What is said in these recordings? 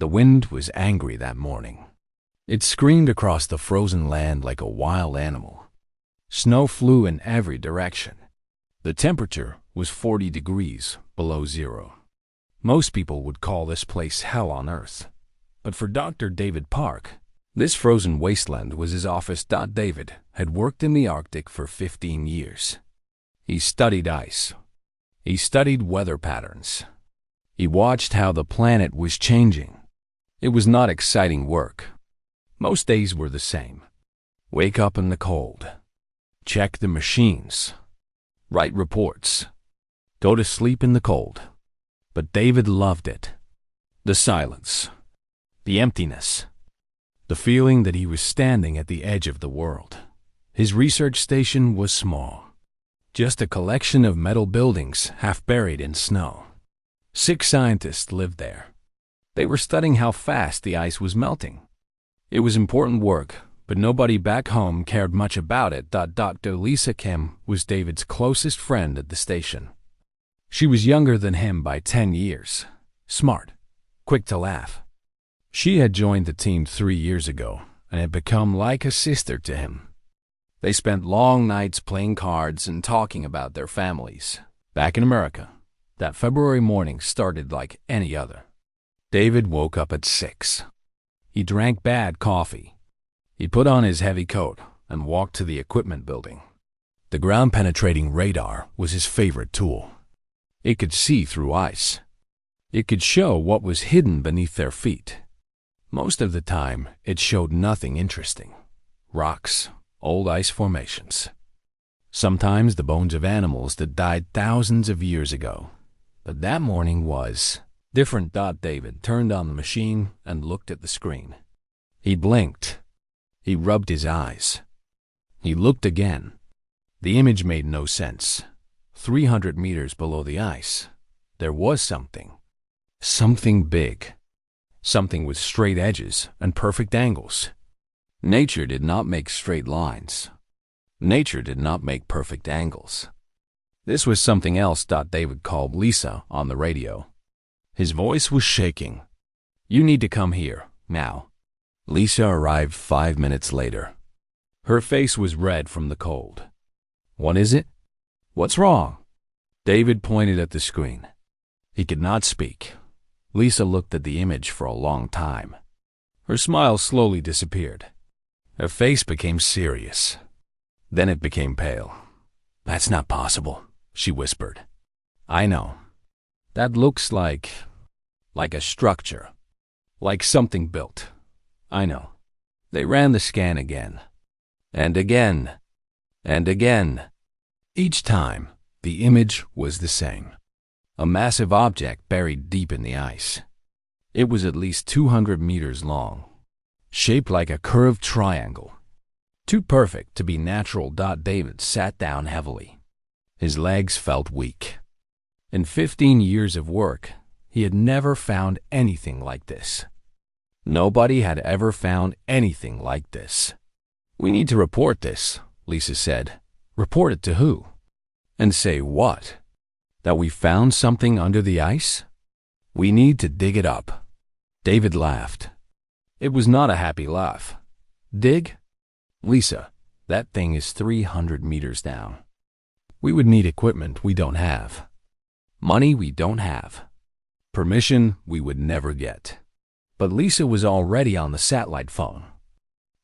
The wind was angry that morning. It screamed across the frozen land like a wild animal. Snow flew in every direction. The temperature was 40 degrees below zero. Most people would call this place hell on earth. But for Dr. David Park, this frozen wasteland was his office. David had worked in the Arctic for 15 years. He studied ice. He studied weather patterns. He watched how the planet was changing. It was not exciting work. Most days were the same. Wake up in the cold. Check the machines. Write reports. Go to sleep in the cold. But David loved it. The silence. The emptiness. The feeling that he was standing at the edge of the world. His research station was small. Just a collection of metal buildings half buried in snow. 6 scientists lived there. They were studying how fast the ice was melting. It was important work, but nobody back home cared much about it. Dr. Lisa Kim was David's closest friend at the station. She was younger than him by 10 years, smart, quick to laugh. She had joined the team 3 years ago and had become like a sister to him. They spent long nights playing cards and talking about their families. Back in America, that February morning started like any other. David woke up at 6. He drank bad coffee. He put on his heavy coat and walked to the equipment building. The ground-penetrating radar was his favorite tool. It could see through ice. It could show what was hidden beneath their feet. Most of the time, it showed nothing interesting. Rocks, old ice formations. Sometimes the bones of animals that died thousands of years ago. But that morning was different. David turned on the machine and looked at the screen. He blinked. He rubbed his eyes. He looked again. The image made no sense. 300 meters below the ice, there was something. Something big. Something with straight edges and perfect angles. Nature did not make straight lines. Nature did not make perfect angles. This was something else. David called Lisa on the radio. His voice was shaking. "You need to come here, now." Lisa arrived 5 minutes later. Her face was red from the cold. "What is it? What's wrong?" David pointed at the screen. He could not speak. Lisa looked at the image for a long time. Her smile slowly disappeared. Her face became serious. Then it became pale. "That's not possible," she whispered. "I know. That looks like a structure. Like something built. I know." They ran the scan again. And again. And again. Each time, the image was the same. A massive object buried deep in the ice. It was at least 200 meters long, shaped like a curved triangle. Too perfect to be natural. David sat down heavily. His legs felt weak. In 15 years of work, he had never found anything like this. Nobody had ever found anything like this. "We need to report this," Lisa said. "Report it to who? And say what? That we found something under the ice? We need to dig it up." David laughed. It was not a happy laugh. "Dig? Lisa, that thing is 300 meters down. We would need equipment we don't have. Money we don't have. Permission we would never get." But Lisa was already on the satellite phone.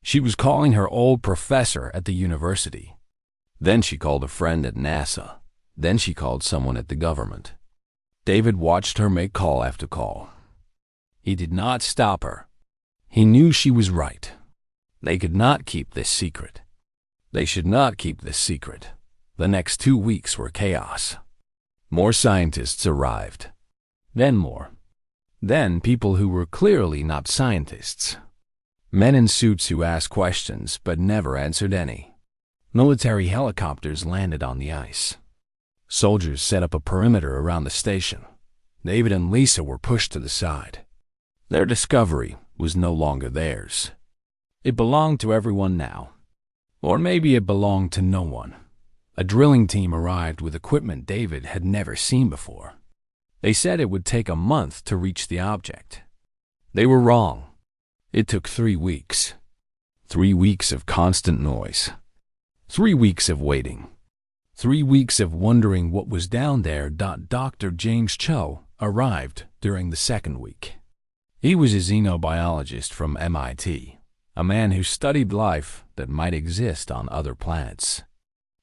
She was calling her old professor at the university. Then she called a friend at NASA. Then she called someone at the government. David watched her make call after call. He did not stop her. He knew she was right. They could not keep this secret. They should not keep this secret. The next 2 weeks were chaos. More scientists arrived. Then more. Then people who were clearly not scientists. Men in suits who asked questions but never answered any. Military helicopters landed on the ice. Soldiers set up a perimeter around the station. David and Lisa were pushed to the side. Their discovery was no longer theirs. It belonged to everyone now. Or maybe it belonged to no one. A drilling team arrived with equipment David had never seen before. They said it would take a month to reach the object. They were wrong. It took 3 weeks. 3 weeks of constant noise. 3 weeks of waiting. 3 weeks of wondering what was down there. Dr. James Cho arrived during the second week. He was a xenobiologist from MIT, a man who studied life that might exist on other planets.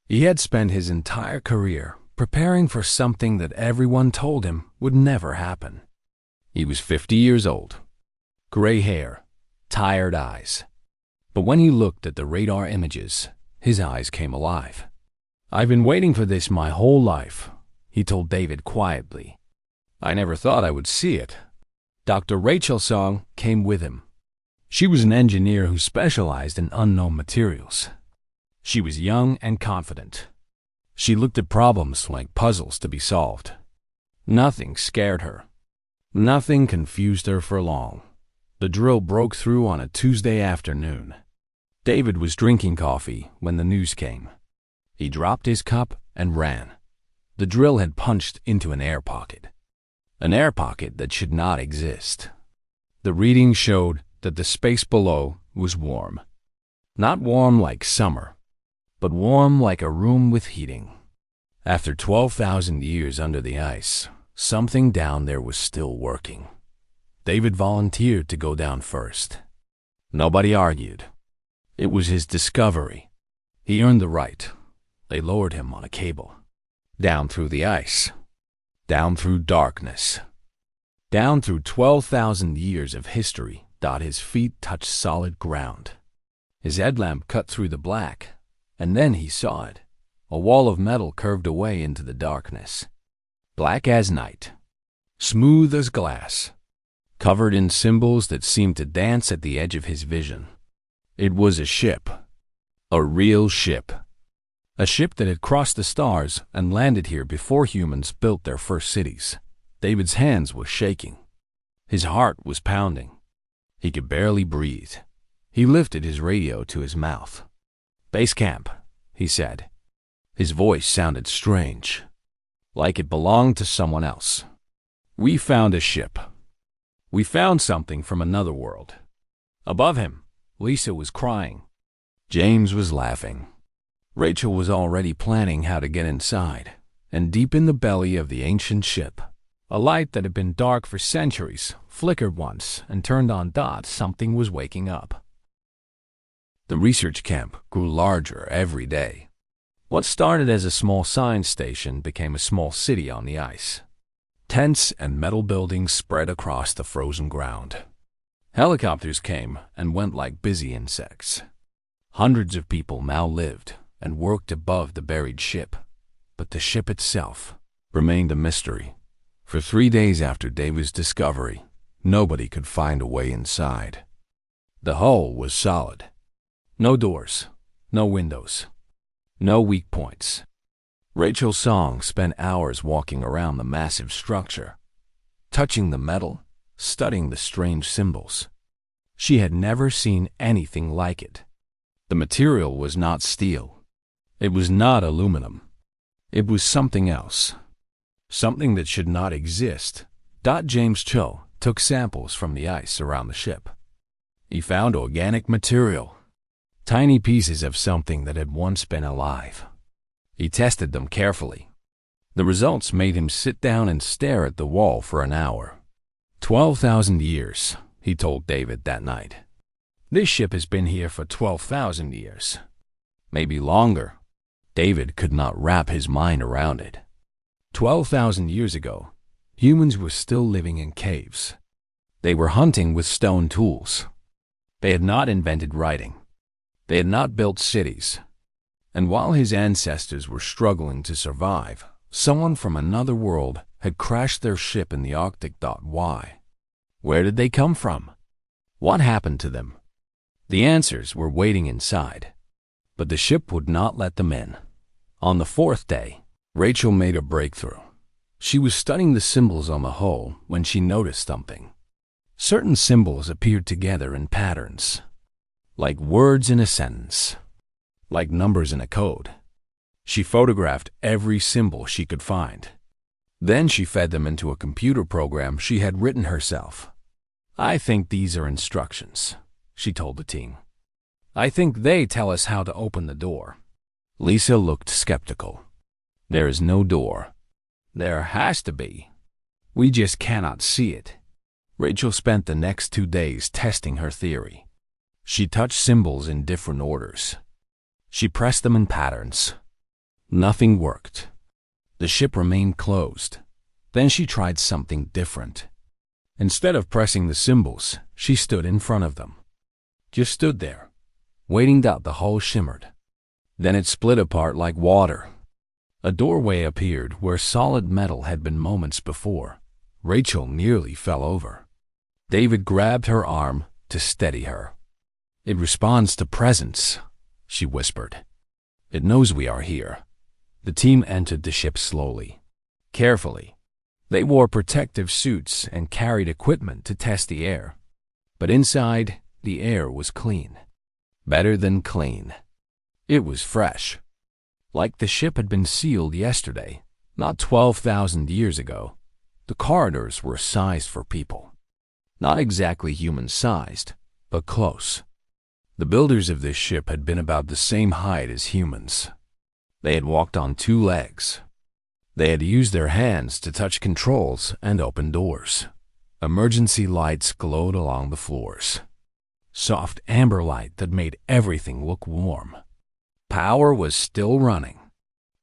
He had spent his entire career preparing for something that everyone told him would never happen. He was 50 years old, gray hair, tired eyes. But when he looked at the radar images, his eyes came alive. "I've been waiting for this my whole life," he told David quietly. "I never thought I would see it." Dr. Rachel Song came with him. She was an engineer who specialized in unknown materials. She was young and confident. She looked at problems like puzzles to be solved. Nothing scared her. Nothing confused her for long. The drill broke through on a Tuesday afternoon. David was drinking coffee when the news came. He dropped his cup and ran. The drill had punched into an air pocket. An air pocket that should not exist. The reading showed that the space below was warm. Not warm like summer, but warm like a room with heating. After 12,000 years under the ice, something down there was still working. David volunteered to go down first. Nobody argued. It was his discovery. He earned the right. They lowered him on a cable. Down through the ice. Down through darkness. Down through 12,000 years of history. His feet touched solid ground. His headlamp cut through the black, and then he saw it. A wall of metal curved away into the darkness. Black as night. Smooth as glass. Covered in symbols that seemed to dance at the edge of his vision. It was a ship. A real ship. A ship that had crossed the stars and landed here before humans built their first cities. David's hands were shaking. His heart was pounding. He could barely breathe. He lifted his radio to his mouth. "Base camp," he said. His voice sounded strange, like it belonged to someone else. "We found a ship. We found something from another world." Above him, Lisa was crying. James was laughing. Rachel was already planning how to get inside, and deep in the belly of the ancient ship, a light that had been dark for centuries flickered once and turned on. Something was waking up. The research camp grew larger every day. What started as a small science station became a small city on the ice. Tents and metal buildings spread across the frozen ground. Helicopters came and went like busy insects. Hundreds of people now lived and worked above the buried ship, but the ship itself remained a mystery. For 3 days after David's discovery, nobody could find a way inside. The hull was solid. No doors, no windows, no weak points. Rachel Song spent hours walking around the massive structure, touching the metal, studying the strange symbols. She had never seen anything like it. The material was not steel. It was not aluminum. It was something else. Something that should not exist. James Cho took samples from the ice around the ship. He found organic material, tiny pieces of something that had once been alive. He tested them carefully. The results made him sit down and stare at the wall for an hour. 12,000 years, he told David that night. This ship has been here for 12,000 years. Maybe longer. David could not wrap his mind around it. 12,000 years ago, humans were still living in caves. They were hunting with stone tools. They had not invented writing. They had not built cities. And while his ancestors were struggling to survive, someone from another world had crashed their ship in the Arctic. Why? Where did they come from? What happened to them? The answers were waiting inside, but the ship would not let them in. On the 4th day, Rachel made a breakthrough. She was studying the symbols on the hull when she noticed something. Certain symbols appeared together in patterns, like words in a sentence, like numbers in a code. She photographed every symbol she could find. Then she fed them into a computer program she had written herself. "I think these are instructions," she told the team. "I think they tell us how to open the door." Lisa looked skeptical. "There is no door." "There has to be. We just cannot see it." Rachel spent the next 2 days testing her theory. She touched symbols in different orders. She pressed them in patterns. Nothing worked. The ship remained closed. Then she tried something different. Instead of pressing the symbols, she stood in front of them. Just stood there, waiting. The hull shimmered. Then it split apart like water. A doorway appeared where solid metal had been moments before. Rachel nearly fell over. David grabbed her arm to steady her. "It responds to presence," she whispered. "It knows we are here." The team entered the ship slowly, carefully. They wore protective suits and carried equipment to test the air. But inside, the air was clean. Better than clean. It was fresh. Like the ship had been sealed yesterday, not 12,000 years ago. The corridors were sized for people. Not exactly human-sized, but close. The builders of this ship had been about the same height as humans. They had walked on 2 legs. They had used their hands to touch controls and open doors. Emergency lights glowed along the floors. Soft amber light that made everything look warm. Power was still running.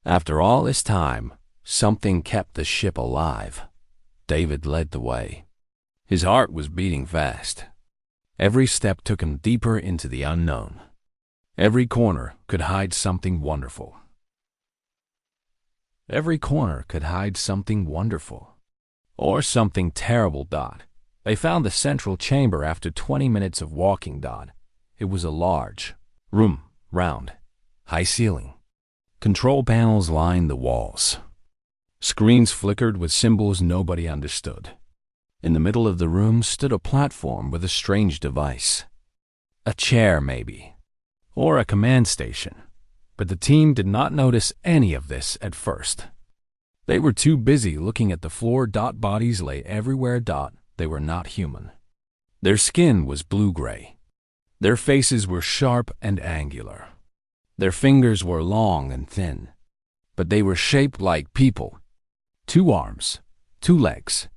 After all this time, something kept the ship alive. David led the way. His heart was beating fast. Every step took him deeper into the unknown. Every corner could hide something wonderful. Every corner could hide something wonderful. Or something terrible. They found the central chamber after 20 minutes of walking. It was a large room, round, high ceiling. Control panels lined the walls. Screens flickered with symbols nobody understood. In the middle of the room stood a platform with a strange device. A chair, maybe. Or a command station. But the team did not notice any of this at first. They were too busy looking at the floor. Bodies lay everywhere. They were not human. Their skin was blue-gray. Their faces were sharp and angular. Their fingers were long and thin. But they were shaped like people. 2 arms, 2 legs,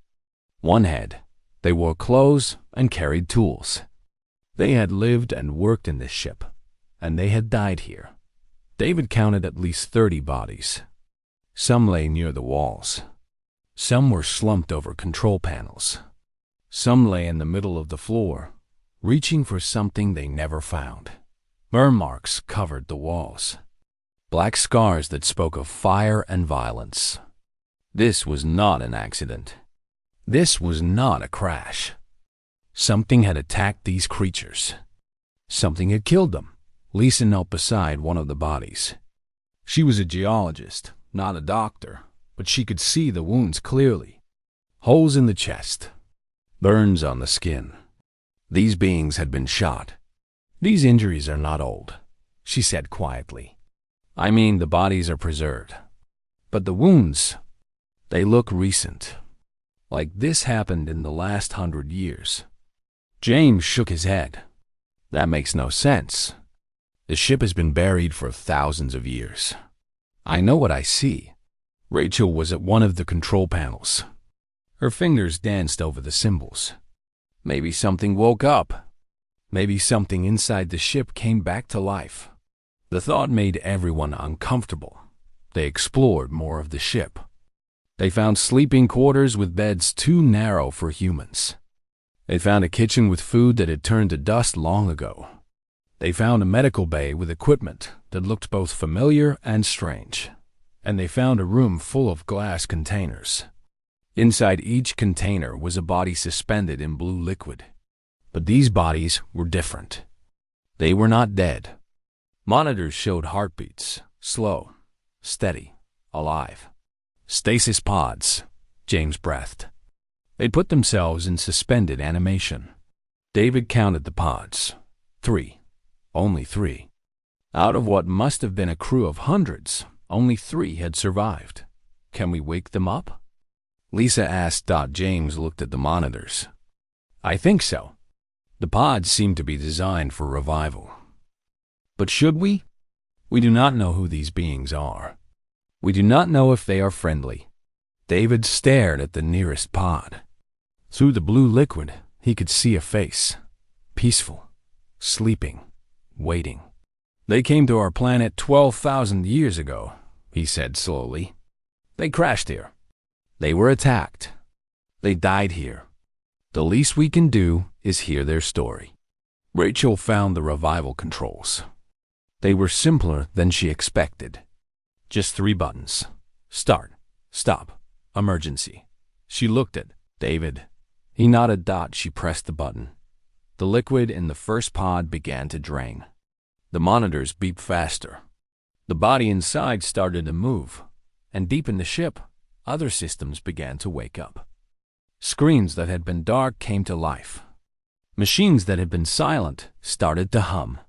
1 head. They wore clothes and carried tools. They had lived and worked in this ship, and they had died here. David counted at least 30 bodies. Some lay near the walls. Some were slumped over control panels. Some lay in the middle of the floor, reaching for something they never found. Burn marks covered the walls. Black scars that spoke of fire and violence. This was not an accident. This was not a crash. Something had attacked these creatures. Something had killed them. Lisa knelt beside one of the bodies. She was a geologist, not a doctor, but she could see the wounds clearly. Holes in the chest. Burns on the skin. These beings had been shot. "These injuries are not old," she said quietly. "I mean, the bodies are preserved. But the wounds, they look recent. Like this happened in the last 100 years. James shook his head. "That makes no sense. The ship has been buried for thousands of years. I know what I see." Rachel was at one of the control panels. Her fingers danced over the symbols. Maybe something woke up. Maybe something inside the ship came back to life. The thought made everyone uncomfortable. They explored more of the ship. They found sleeping quarters with beds too narrow for humans. They found a kitchen with food that had turned to dust long ago. They found a medical bay with equipment that looked both familiar and strange. And they found a room full of glass containers. Inside each container was a body suspended in blue liquid. But these bodies were different. They were not dead. Monitors showed heartbeats, slow, steady, alive. "Stasis pods," James breathed. They'd put themselves in suspended animation. David counted the pods. 3. Only 3. Out of what must have been a crew of hundreds, only 3 had survived. "Can we wake them up?" Lisa asked. James looked at the monitors. I think so. The pods seem to be designed for revival. But should we? We do not know who these beings are. We do not know if they are friendly. David stared at the nearest pod. Through the blue liquid, he could see a face. Peaceful, sleeping, waiting. They came to our planet 12,000 years ago, he said slowly. They crashed here. They were attacked. They died here. The least we can do is hear their story. Rachel found the revival controls. They were simpler than she expected. Just 3 buttons. Start, stop, emergency. She looked at David. He nodded. She pressed the button. The liquid in the first pod began to drain. The monitors beeped faster. The body inside started to move, and deep in the ship, other systems began to wake up. Screens that had been dark came to life. Machines that had been silent started to hum.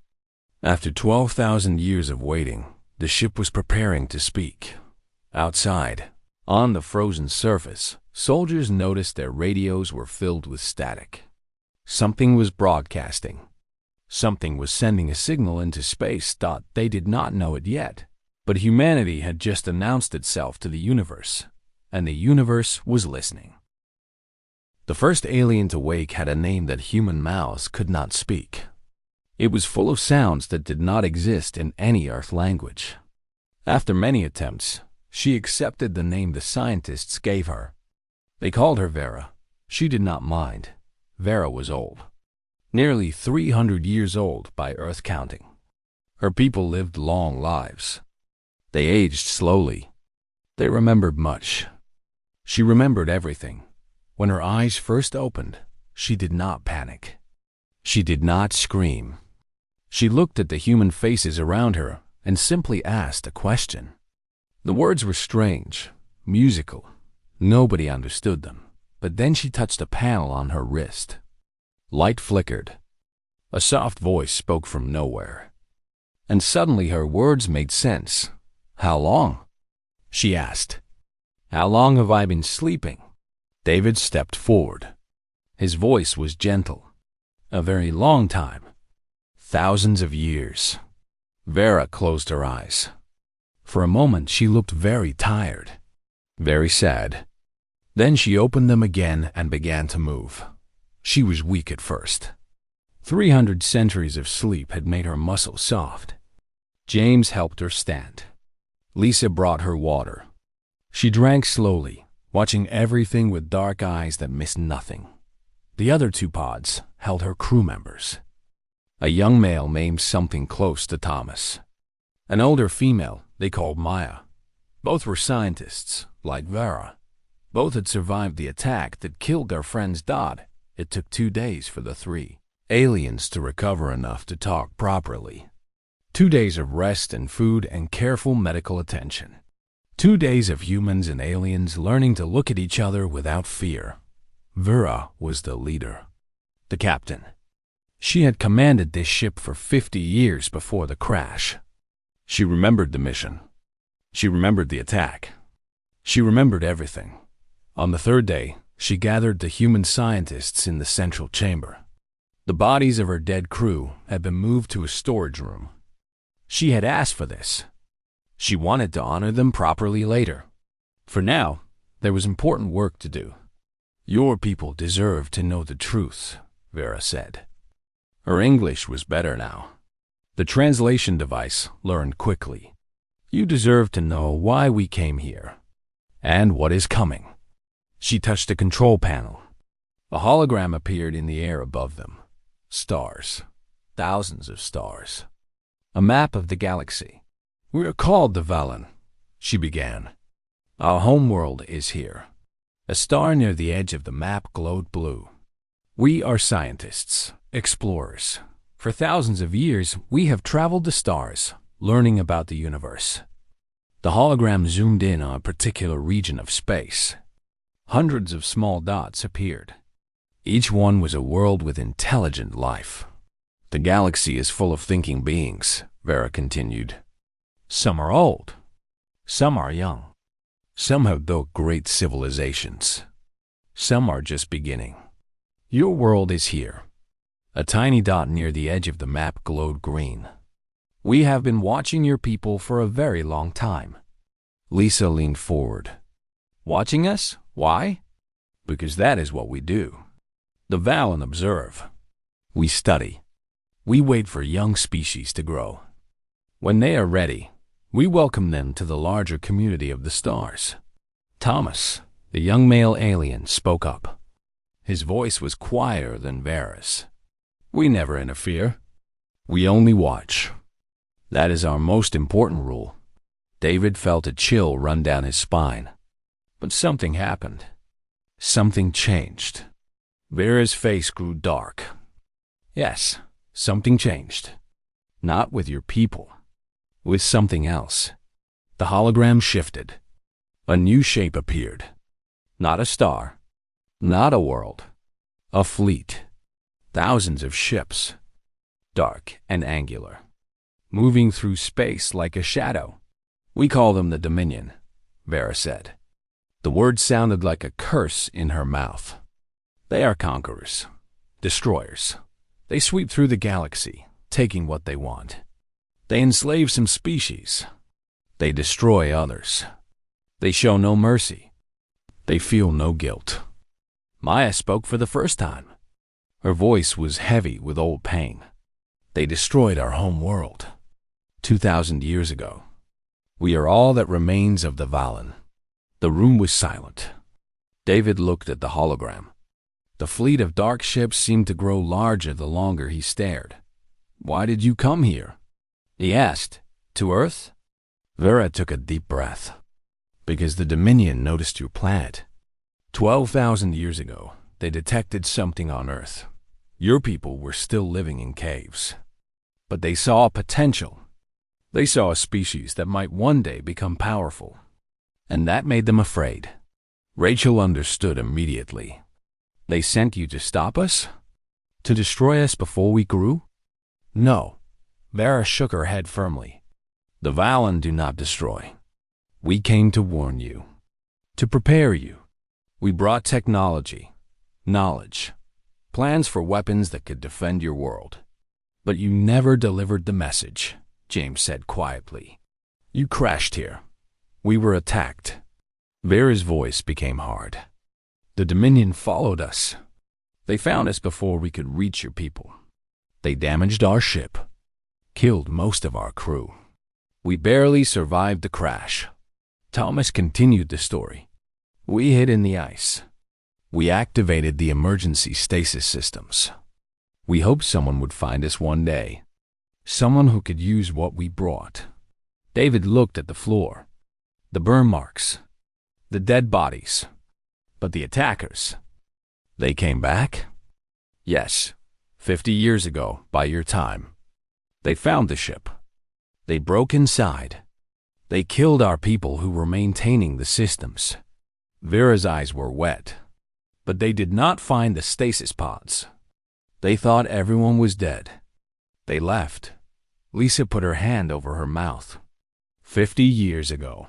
After 12,000 years of waiting, the ship was preparing to speak. Outside, on the frozen surface, soldiers noticed their radios were filled with static. Something was broadcasting. Something was sending a signal into space. They did not know it yet, but humanity had just announced itself to the universe, and the universe was listening. The first alien to wake had a name that human mouths could not speak. It was full of sounds that did not exist in any Earth language. After many attempts, she accepted the name the scientists gave her. They called her Vera. She did not mind. Vera was old. Nearly 300 years old by Earth counting. Her people lived long lives. They aged slowly. They remembered much. She remembered everything. When her eyes first opened, she did not panic. She did not scream. She looked at the human faces around her and simply asked a question. The words were strange, musical. Nobody understood them. But then she touched a panel on her wrist. Light flickered. A soft voice spoke from nowhere. And suddenly her words made sense. How long? She asked. How long have I been sleeping? David stepped forward. His voice was gentle. A very long time. Thousands of years. Vera closed her eyes. For a moment she looked very tired, very sad. Then she opened them again and began to move. She was weak at first. 300 centuries of sleep had made her muscles soft. James helped her stand. Lisa brought her water. She drank slowly, watching everything with dark eyes that missed nothing. The other 2 pods held her crew members. A young male named something close to Thomas. An older female they called Maya. Both were scientists, like Vera. Both had survived the attack that killed their friends. It took 2 days for the 3 aliens to recover enough to talk properly. 2 days of rest and food and careful medical attention. 2 days of humans and aliens learning to look at each other without fear. Vera was the leader, the captain. She had commanded this ship for 50 years before the crash. She remembered the mission. She remembered the attack. She remembered everything. On the 3rd day, she gathered the human scientists in the central chamber. The bodies of her dead crew had been moved to a storage room. She had asked for this. She wanted to honor them properly later. For now, there was important work to do. Your people deserve to know the truth, Vera said. Her English was better now. The translation device learned quickly. You deserve to know why we came here, and what is coming. She touched a control panel. A hologram appeared in the air above them. Stars. Thousands of stars. A map of the galaxy. We are called the Valen, she began. Our homeworld is here. A star near the edge of the map glowed blue. We are scientists, explorers. For thousands of years, we have traveled the stars, learning about the universe. The hologram zoomed in on a particular region of space. Hundreds of small dots appeared. Each one was a world with intelligent life. The galaxy is full of thinking beings, Vera continued. Some are old. Some are young. Some have built great civilizations. Some are just beginning. Your world is here. A tiny dot near the edge of the map glowed green. We have been watching your people for a very long time. Lisa leaned forward. Watching us? Why? Because that is what we do. The Valen observe. We study. We wait for young species to grow. When they are ready, we welcome them to the larger community of the stars. Thomas, the young male alien, spoke up. His voice was quieter than Vera's. We never interfere. We only watch. That is our most important rule. David felt a chill run down his spine. But something happened. Something changed. Vera's face grew dark. Yes, something changed. Not with your people. With something else. The hologram shifted. A new shape appeared. Not a star. Not a world. A fleet. Thousands of ships. Dark and angular. Moving through space like a shadow. We call them the Dominion, Vera said. The word sounded like a curse in her mouth. They are conquerors. Destroyers. They sweep through the galaxy, taking what they want. They enslave some species. They destroy others. They show no mercy. They feel no guilt. Maya spoke for the first time. Her voice was heavy with old pain. They destroyed our home world. 2,000 years ago. We are all that remains of the Valen. The room was silent. David looked at the hologram. The fleet of dark ships seemed to grow larger the longer he stared. Why did you come here? He asked. To Earth? Vera took a deep breath. Because the Dominion noticed your planet. 12,000 years ago, they detected something on Earth. Your people were still living in caves. But they saw potential. They saw a species that might one day become powerful. And that made them afraid. Rachel understood immediately. They sent you to stop us? To destroy us before we grew? No. Vera shook her head firmly. The Valen do not destroy. We came to warn you. To prepare you. We brought technology, knowledge, plans for weapons that could defend your world. But you never delivered the message, James said quietly. You crashed here. We were attacked. Vera's voice became hard. The Dominion followed us. They found us before we could reach your people. They damaged our ship, killed most of our crew. We barely survived the crash. Thomas continued the story. We hid in the ice. We activated the emergency stasis systems. We hoped someone would find us one day. Someone who could use what we brought. David looked at the floor. The burn marks. The dead bodies. But the attackers. They came back? Yes, 50 years ago, by your time. They found the ship. They broke inside. They killed our people who were maintaining the systems. Vera's eyes were wet. But they did not find the stasis pods. They thought everyone was dead. They left. Lisa put her hand over her mouth. 50 years ago.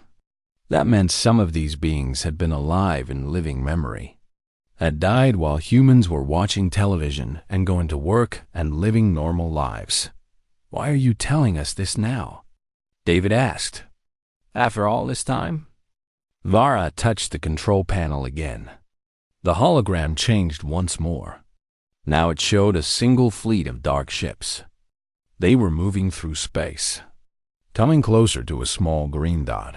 That meant some of these beings had been alive in living memory. Had died while humans were watching television and going to work and living normal lives. Why are you telling us this now? David asked. After all this time? Vara touched the control panel again. The hologram changed once more. Now it showed a single fleet of dark ships. They were moving through space, coming closer to a small green dot.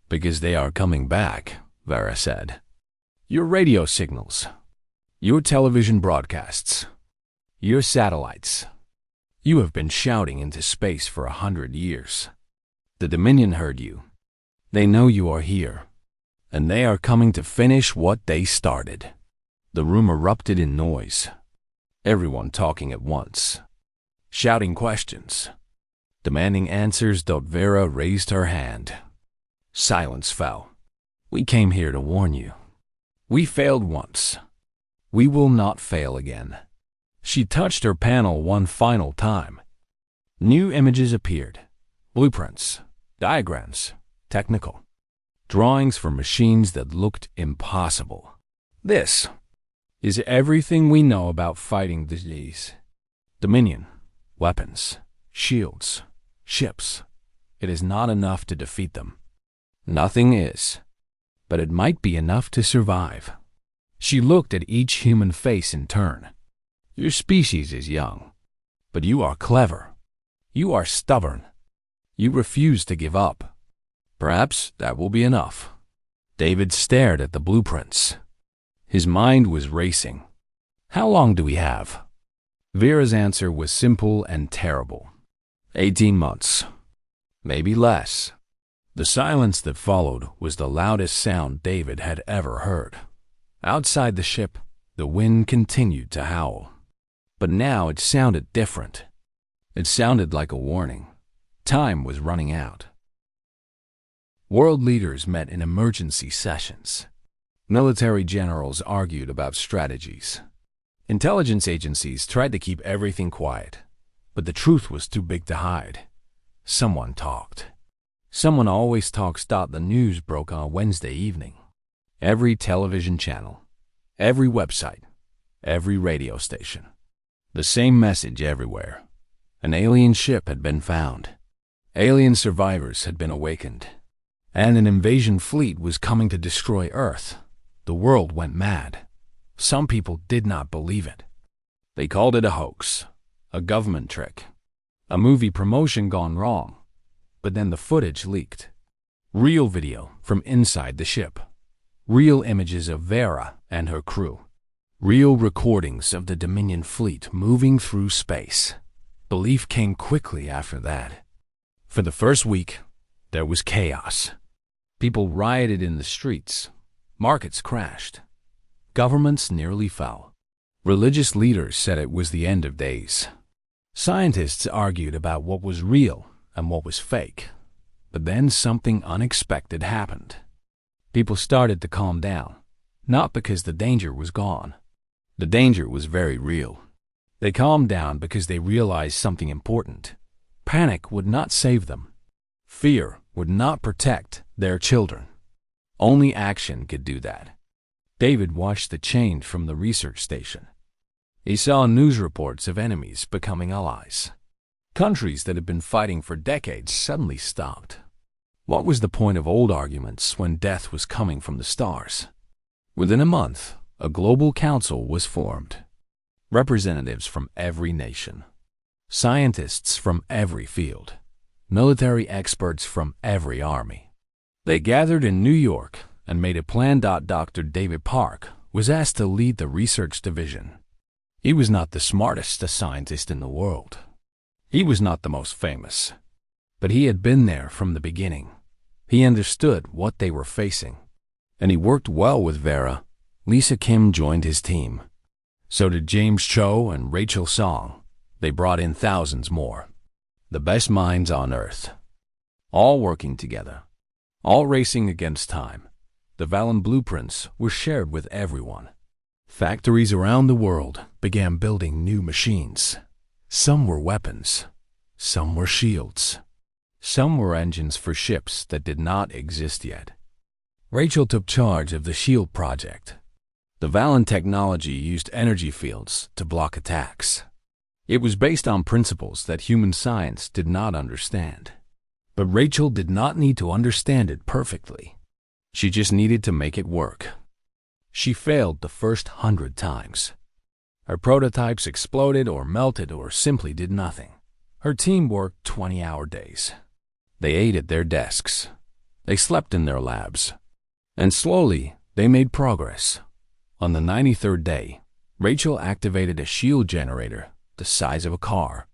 Because they are coming back, Vara said. Your radio signals, your television broadcasts, your satellites. You have been shouting into space for 100 years. The Dominion heard you. They know you are here. And they are coming to finish what they started. The room erupted in noise. Everyone talking at once. Shouting questions. Demanding answers. Vera raised her hand. Silence fell. We came here to warn you. We failed once. We will not fail again. She touched her panel one final time. New images appeared. Blueprints, diagrams, technical. Drawings for machines that looked impossible. This. is everything we know about fighting disease. Dominion, weapons, shields, ships. It is not enough to defeat them. Nothing is. But it might be enough to survive. She looked at each human face in turn. Your species is young, but you are clever. You are stubborn. You refuse to give up. Perhaps that will be enough. David stared at the blueprints. His mind was racing. How long do we have? Vera's answer was simple and terrible. 18 months. Maybe less. The silence that followed was the loudest sound David had ever heard. Outside the ship, the wind continued to howl. But now it sounded different. It sounded like a warning. Time was running out. World leaders met in emergency sessions. Military generals argued about strategies. Intelligence agencies tried to keep everything quiet, but the truth was too big to hide. Someone talked. Someone always talks. The news broke on Wednesday evening. Every television channel, every website, every radio station. The same message everywhere. An alien ship had been found. Alien survivors had been awakened. And an invasion fleet was coming to destroy Earth. The world went mad. Some people did not believe it. They called it a hoax, a government trick, a movie promotion gone wrong. But then the footage leaked. Real video from inside the ship. Real images of Vera and her crew. Real recordings of the Dominion fleet moving through space. Belief came quickly after that. For the first week, there was chaos. People rioted in the streets. Markets crashed. Governments nearly fell. Religious leaders said it was the end of days. Scientists argued about what was real and what was fake. But then something unexpected happened. People started to calm down, not because the danger was gone. The danger was very real. They calmed down because they realized something important. Panic would not save them. Fear would not protect their children. Only action could do that. David watched the change from the research station. He saw news reports of enemies becoming allies. Countries that had been fighting for decades suddenly stopped. What was the point of old arguments when death was coming from the stars? Within a month, a global council was formed. Representatives from every nation. Scientists from every field. Military experts from every army. They gathered in New York and made a plan. Dr. David Park was asked to lead the research division. He was not the smartest scientist in the world. He was not the most famous. But he had been there from the beginning. He understood what they were facing. And he worked well with Vera. Lisa Kim joined his team. So did James Cho and Rachel Song. They brought in thousands more. The best minds on Earth. All working together. All racing against time. The Valen blueprints were shared with everyone. Factories around the world began building new machines. Some were weapons. Some were shields. Some were engines for ships that did not exist yet. Rachel took charge of the shield project. The Valen technology used energy fields to block attacks. It was based on principles that human science did not understand. But Rachel did not need to understand it perfectly. She just needed to make it work. She failed the first 100 times. Her prototypes exploded or melted or simply did nothing. Her team worked 20-hour days. They ate at their desks. They slept in their labs. And slowly, they made progress. On the 93rd day, Rachel activated a shield generator the size of a car.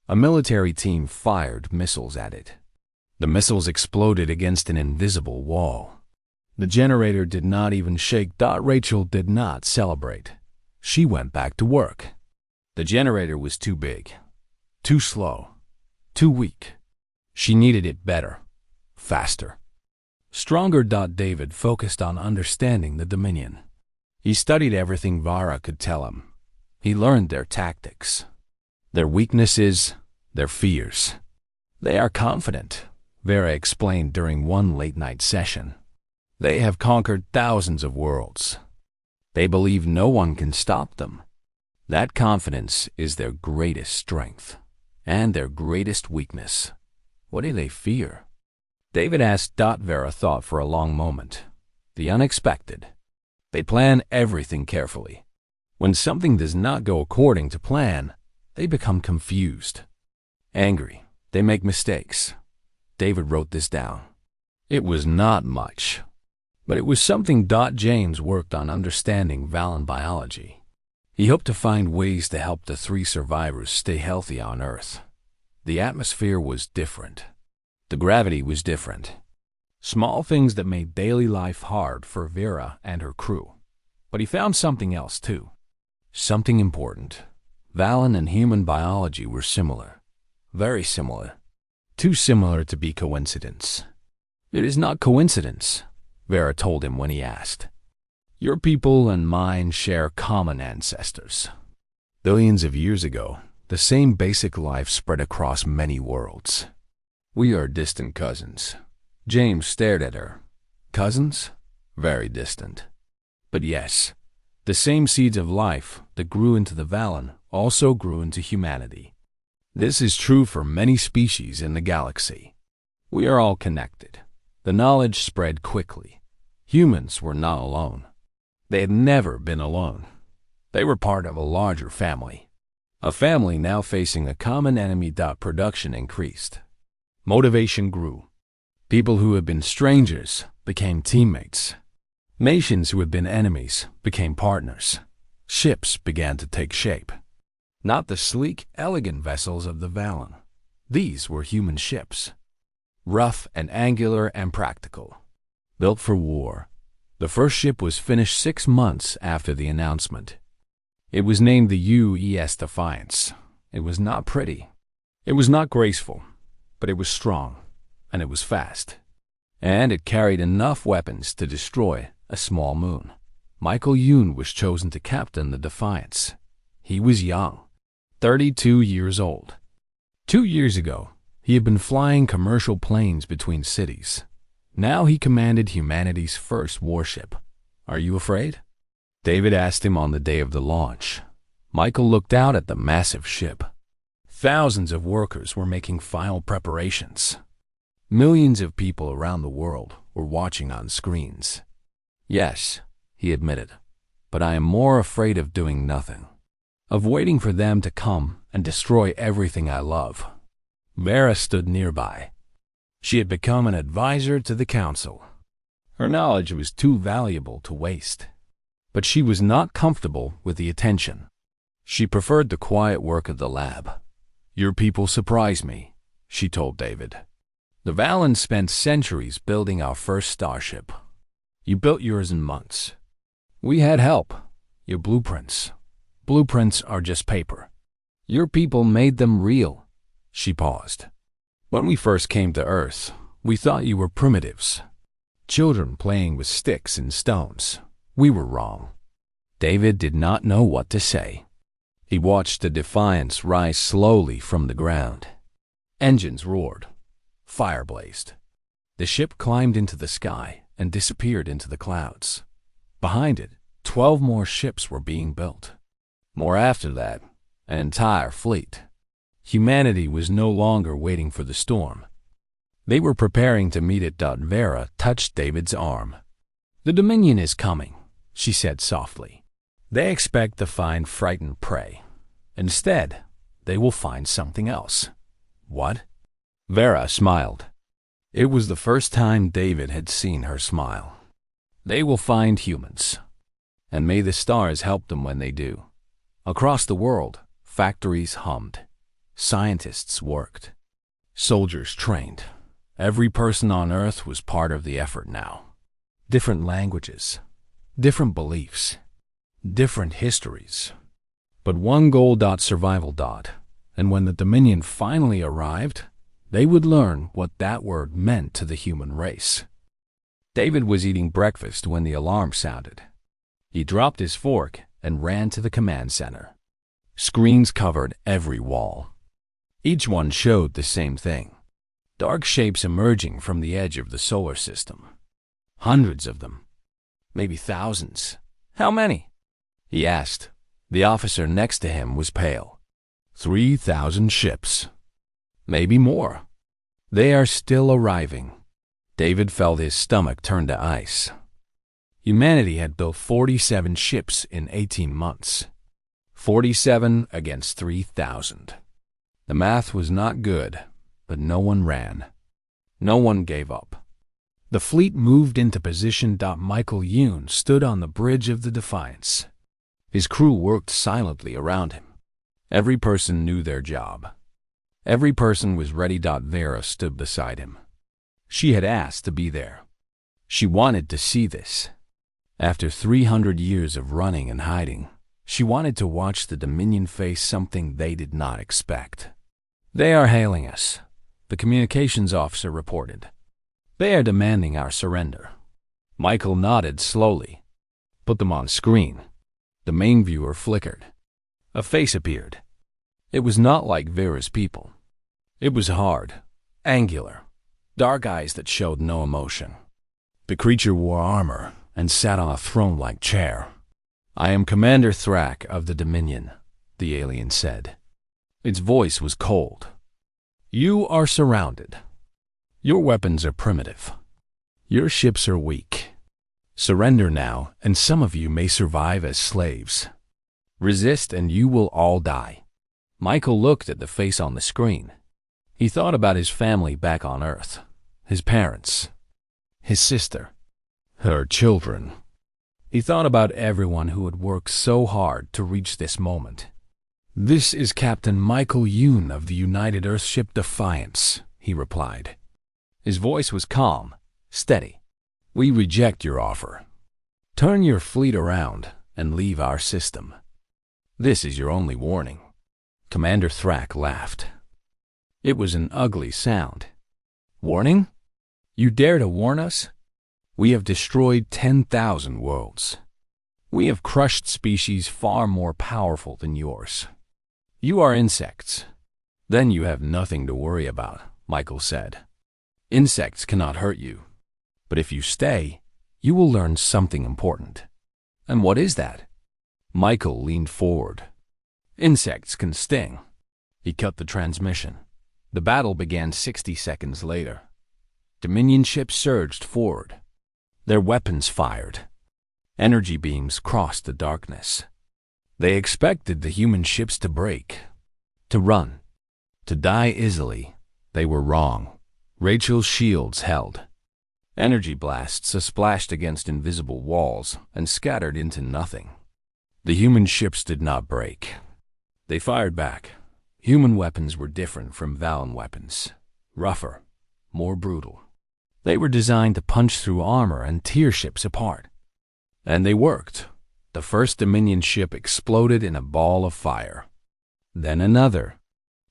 A military team fired missiles at it. The missiles exploded against an invisible wall. The generator did not even shake. Rachel did not celebrate. She went back to work. The generator was too big, too slow, too weak. She needed it better, faster. Stronger. David focused on understanding the Dominion. He studied everything Vara could tell him. He learned their tactics, their weaknesses, their fears. They are confident, Vera explained during one late-night session. They have conquered thousands of worlds. They believe no one can stop them. That confidence is their greatest strength and their greatest weakness. What do they fear? David asked. Vera thought for a long moment. The unexpected. They plan everything carefully. When something does not go according to plan, they become confused. Angry. They make mistakes. David wrote this down. It was not much, but it was something. James worked on understanding Valen biology. He hoped to find ways to help the 3 survivors stay healthy on Earth. The atmosphere was different. The gravity was different. Small things that made daily life hard for Vera and her crew. But he found something else too. Something important. Valen and human biology were similar. Very similar. Too similar to be coincidence. It is not coincidence, Vera told him when he asked. Your people and mine share common ancestors. Billions of years ago, the same basic life spread across many worlds. We are distant cousins. James stared at her. Cousins? Very distant. But yes, the same seeds of life that grew into the Valen also grew into humanity. This is true for many species in the galaxy. We are all connected. The knowledge spread quickly. Humans were not alone. They had never been alone. They were part of a larger family. A family now facing a common enemy. Production increased. Motivation grew. People who had been strangers became teammates. Nations who had been enemies became partners. Ships began to take shape. Not the sleek, elegant vessels of the Valen. These were human ships. Rough and angular and practical. Built for war. The first ship was finished 6 months after the announcement. It was named the UES Defiance. It was not pretty. It was not graceful, but it was strong, and it was fast. And it carried enough weapons to destroy a small moon. Michael Youn was chosen to captain the Defiance. He was young, 32 years old. 2 years ago, he had been flying commercial planes between cities. Now he commanded humanity's first warship. Are you afraid? David asked him on the day of the launch. Michael looked out at the massive ship. Thousands of workers were making final preparations. Millions of people around the world were watching on screens. Yes, he admitted, but I am more afraid of doing nothing. Of waiting for them to come and destroy everything I love. Vera stood nearby. She had become an advisor to the council. Her knowledge was too valuable to waste. But she was not comfortable with the attention. She preferred the quiet work of the lab. Your people surprise me, she told David. The Valen spent centuries building our first starship. You built yours in months. We had help. Your blueprints. Blueprints are just paper. Your people made them real. She paused. When we first came to Earth, we thought you were primitives. Children playing with sticks and stones. We were wrong. David did not know what to say. He watched the Defiance rise slowly from the ground. Engines roared. Fire blazed. The ship climbed into the sky and disappeared into the clouds. Behind it, 12 more ships were being built. More after that, an entire fleet. Humanity was no longer waiting for the storm. They were preparing to meet it. Vera touched David's arm. The Dominion is coming, she said softly. They expect to find frightened prey. Instead, they will find something else. What? Vera smiled. It was the first time David had seen her smile. They will find humans. And may the stars help them when they do. Across the world, factories hummed. Scientists worked. Soldiers trained. Every person on Earth was part of the effort now. Different languages. Different beliefs. Different histories. But one goal. Survival. And when the Dominion finally arrived, they would learn what that word meant to the human race. David was eating breakfast when the alarm sounded. He dropped his fork and ran to the command center. Screens covered every wall. Each one showed the same thing. Dark shapes emerging from the edge of the solar system. Hundreds of them. Maybe thousands. How many? he asked. The officer next to him was pale. 3,000 ships. Maybe more. They are still arriving. David felt his stomach turn to ice. Humanity had built 47 ships in 18 months. 47 against 3,000. The math was not good, but no one ran. No one gave up. The fleet moved into position. Michael Youn stood on the bridge of the Defiance. His crew worked silently around him. Every person knew their job. Every person was ready. Vera stood beside him. She had asked to be there. She wanted to see this. After 300 years of running and hiding, she wanted to watch the Dominion face something they did not expect. "They are hailing us," the communications officer reported. "They are demanding our surrender." Michael nodded slowly. "Put them on screen." The main viewer flickered. A face appeared. It was not like Vera's people. It was hard, angular, dark eyes that showed no emotion. The creature wore armor and sat on a throne-like chair. "I am Commander Thrak of the Dominion," the alien said. Its voice was cold. "You are surrounded. Your weapons are primitive. Your ships are weak. Surrender now, and some of you may survive as slaves. Resist and you will all die." Michael looked at the face on the screen. He thought about his family back on Earth, his parents, his sister, her children. He thought about everyone who had worked so hard to reach this moment. "This is Captain Michael Youn of the United Earthship Defiance," he replied. His voice was calm, steady. "We reject your offer. Turn your fleet around and leave our system. This is your only warning." Commander Thrak laughed. It was an ugly sound. "Warning? You dare to warn us? We have destroyed 10,000 worlds. We have crushed species far more powerful than yours. You are insects. Then you have nothing to worry about," Michael said. "Insects cannot hurt you. But if you stay, you will learn something important." "And what is that?" Michael leaned forward. "Insects can sting." He cut the transmission. The battle began 60 seconds later. Dominion ships surged forward. Their weapons fired. Energy beams crossed the darkness. They expected the human ships to break, to run, to die easily. They were wrong. Rachel's shields held. Energy blasts splashed against invisible walls and scattered into nothing. The human ships did not break. They fired back. Human weapons were different from Valen weapons. Rougher, more brutal. They were designed to punch through armor and tear ships apart. And they worked. The first Dominion ship exploded in a ball of fire. Then another.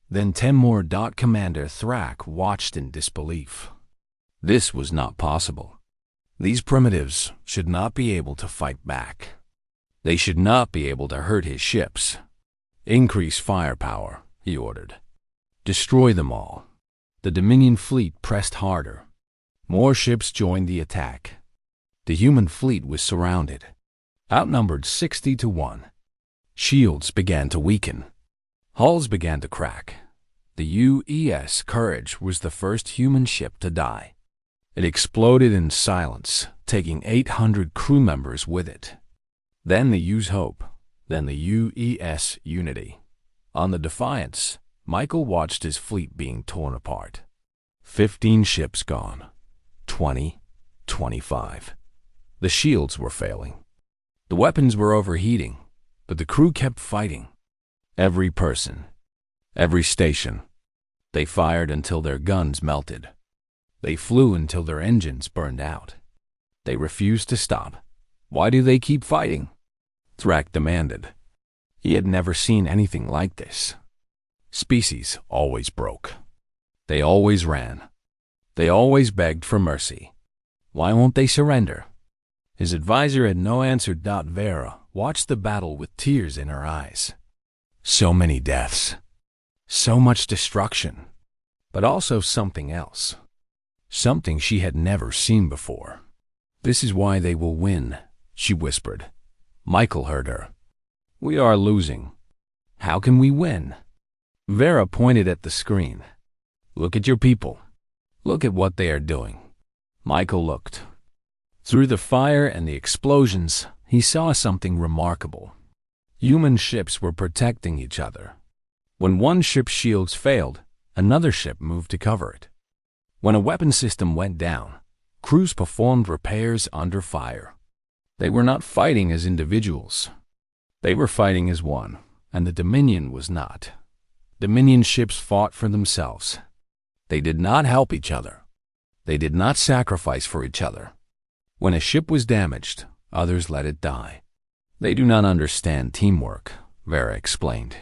Then 10 more. Commander Thrak watched in disbelief. This was not possible. These primitives should not be able to fight back. They should not be able to hurt his ships. "Increase firepower," he ordered. "Destroy them all." The Dominion fleet pressed harder. More ships joined the attack. The human fleet was surrounded, outnumbered 60-1. Shields began to weaken. Hulls began to crack. The UES Courage was the first human ship to die. It exploded in silence, taking 800 crew members with it. Then the U's Hope, then the UES Unity. On the Defiance, Michael watched his fleet being torn apart. 15 ships gone. 20, 25. The shields were failing. The weapons were overheating, but the crew kept fighting. Every person, every station. They fired until their guns melted. They flew until their engines burned out. They refused to stop. "Why do they keep fighting?" Thrak demanded. He had never seen anything like this. Species always broke. They always ran. They always begged for mercy. Why won't they surrender? His advisor had no answer. Vera watched the battle with tears in her eyes. So many deaths. So much destruction. But also something else. Something she had never seen before. "This is why they will win," she whispered. Michael heard her. We are losing. How can we win? Vera pointed at the screen. Look at your people. Look at what they are doing. Michael looked. Through the fire and the explosions, he saw something remarkable. Human ships were protecting each other. When one ship's shields failed, another ship moved to cover it. When a weapon system went down, crews performed repairs under fire. They were not fighting as individuals. They were fighting as one, and the Dominion was not. Dominion ships fought for themselves. They did not help each other. They did not sacrifice for each other. When a ship was damaged, others let it die. They do not understand teamwork, Vera explained.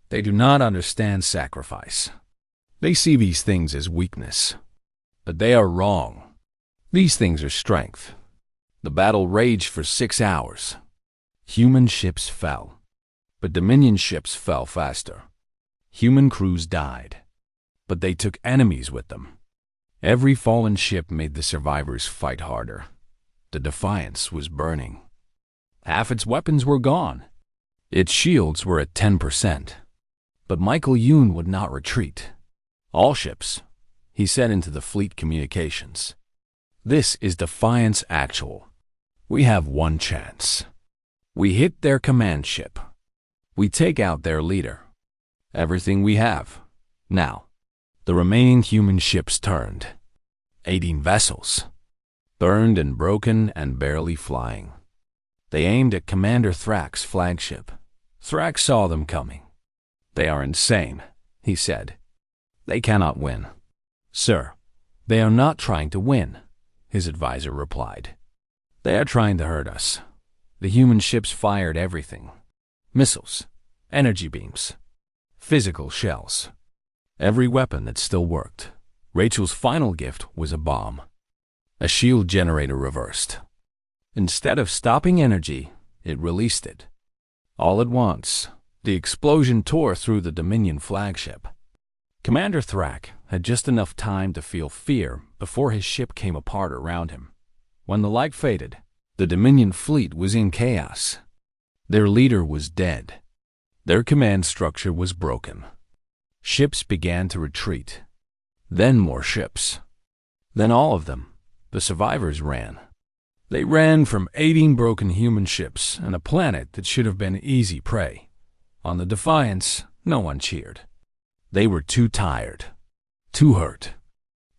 They do not understand sacrifice. They see these things as weakness. But they are wrong. These things are strength. The battle raged for 6 hours. Human ships fell, but Dominion ships fell faster. Human crews died, but they took enemies with them. Every fallen ship made the survivors fight harder. The Defiance was burning. Half its weapons were gone. Its shields were at 10%. But Michael Youn would not retreat. All ships, he said into the fleet communications. This is Defiance Actual. We have one chance. We hit their command ship. We take out their leader. Everything we have. Now, the remaining human ships turned. 18 vessels. Burned and broken and barely flying. They aimed at Commander Thrax's flagship. Thrax saw them coming. They are insane, he said. They cannot win. Sir, they are not trying to win, his advisor replied. They are trying to hurt us. The human ships fired everything. Missiles, energy beams, physical shells. Every weapon that still worked. Rachel's final gift was a bomb. A shield generator reversed. Instead of stopping energy, it released it. All at once, the explosion tore through the Dominion flagship. Commander Thrax had just enough time to feel fear before his ship came apart around him. When the light faded, the Dominion fleet was in chaos. Their leader was dead. Their command structure was broken. Ships began to retreat. Then more ships. Then all of them, the survivors, ran. They ran from 18 broken human ships and a planet that should have been easy prey. On the Defiance, no one cheered. They were too tired, too hurt,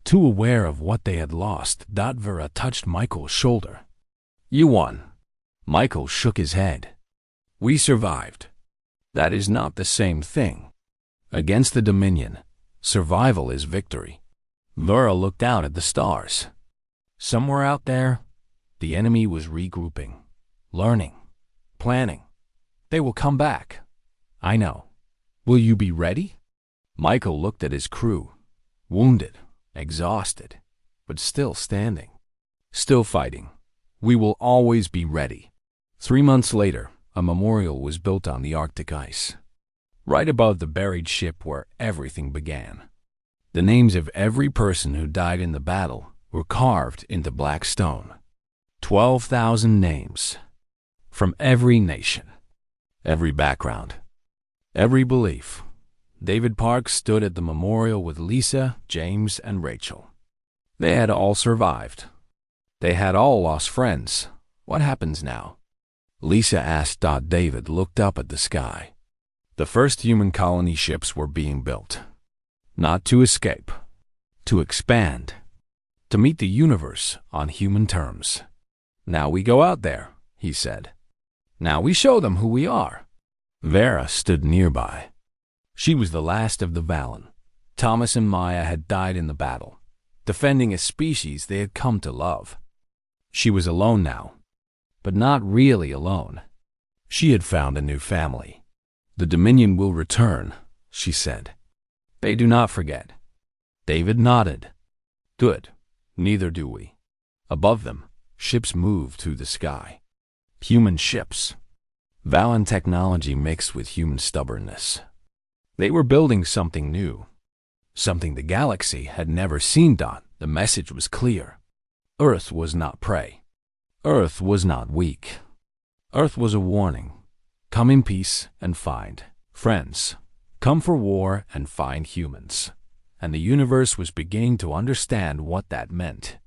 too aware of what they had lost. Vera touched Michael's shoulder. You won. Michael shook his head. We survived. That is not the same thing. Against the Dominion, survival is victory. Vera looked out at the stars. Somewhere out there, the enemy was regrouping, learning, planning. They will come back. I know. Will you be ready? Michael looked at his crew, wounded, exhausted, but still standing, still fighting. We will always be ready. 3 months later, a memorial was built on the Arctic ice, right above the buried ship where everything began. The names of every person who died in the battle were carved into black stone. 12,000 names, from every nation, every background, every belief. David Park stood at the memorial with Lisa, James, and Rachel. They had all survived. They had all lost friends. What happens now? Lisa asked. David looked up at the sky. The first human colony ships were being built. Not to escape, to expand, to meet the universe on human terms. Now we go out there, he said. Now we show them who we are. Vera stood nearby. She was the last of the Valen. Thomas and Maya had died in the battle, defending a species they had come to love. She was alone now, but not really alone. She had found a new family. The Dominion will return, she said. They do not forget. David nodded. Good. Neither do we. Above them, ships moved through the sky. Human ships. Valen technology mixed with human stubbornness. They were building something new. Something the galaxy had never seen. The message was clear. Earth was not prey. Earth was not weak. Earth was a warning. Come in peace and find friends. Come for war and find humans. And the universe was beginning to understand what that meant.